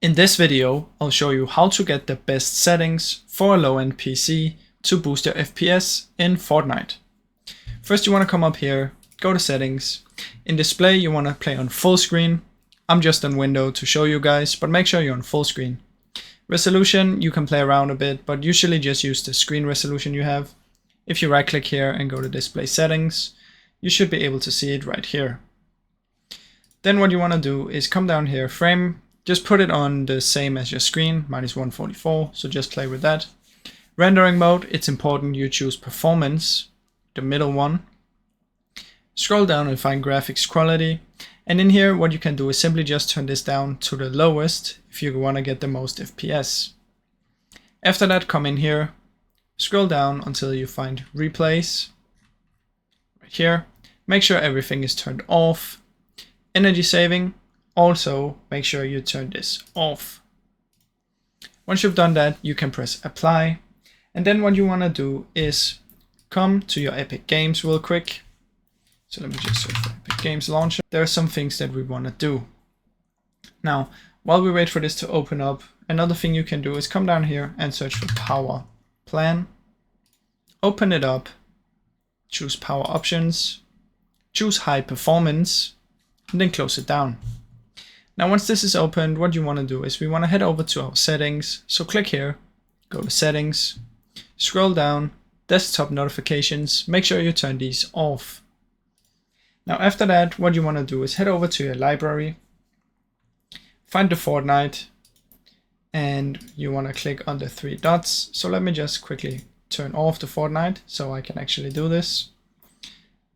In this video, I'll show you how to get the best settings for a low-end PC to boost your FPS in Fortnite. First, you want to come up here, go to settings. In display, you want to play on full screen. I'm just on window to show you guys, but make sure you're on full screen. Resolution, you can play around a bit, but usually just use the screen resolution you have. If you right click here and go to display settings, you should be able to see it right here. Then what you want to do is come down here, frame, just put it on the same as your screen, -144, so just play with that. Rendering mode, it's important you choose performance, the middle one. Scroll down and find graphics quality. And in here, what you can do is simply just turn this down to the lowest if you want to get the most FPS. After that, come in here, scroll down until you find replays, right here. Make sure everything is turned off. Energy saving, also make sure you turn this off. Once you've done that, you can press apply. And then what you want to do is come to your Epic Games real quick. So let me just search for Epic Games Launcher. There are some things that we want to do. Now, while we wait for this to open up, another thing you can do is come down here and search for power plan. Open it up, choose power options, choose high performance, and then close it down. Now, once this is opened, what you want to do is we want to head over to our settings. So click here, go to settings, scroll down, desktop notifications, make sure you turn these off. Now, after that, what you want to do is head over to your library, find the Fortnite, and you want to click on the three dots. So let me just quickly turn off the Fortnite so I can actually do this.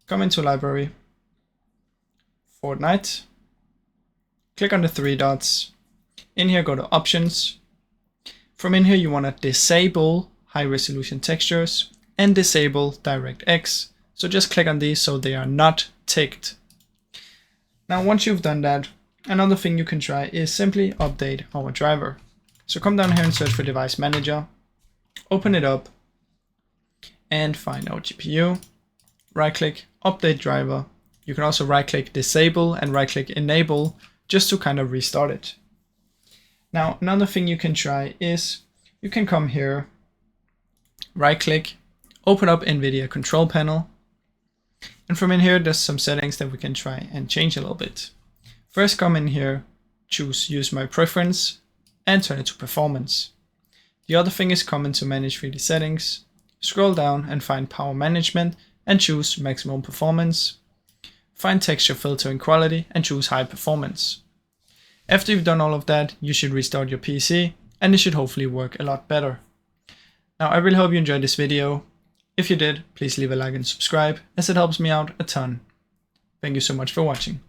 Come into library, Fortnite, click on the three dots. In here, go to options. From in here, you want to disable high resolution textures and disable DirectX. So just click on these so they are not ticked. Now, once you've done that, another thing you can try is simply update our driver. So come down here and search for device manager, open it up and find our GPU, right click, update driver. You can also right click disable and right click enable just to kind of restart it. Now, another thing you can try is you can come here, right click, open up NVIDIA control panel. And from in here, there's some settings that we can try and change a little bit. First, come in here, choose use my preference and turn it to performance. The other thing is come into manage 3D settings, scroll down and find power management and choose maximum performance. Find texture filtering quality and choose high performance. After you've done all of that, you should restart your PC and it should hopefully work a lot better. Now, I really hope you enjoyed this video. If you did, please leave a like and subscribe as it helps me out a ton. Thank you so much for watching.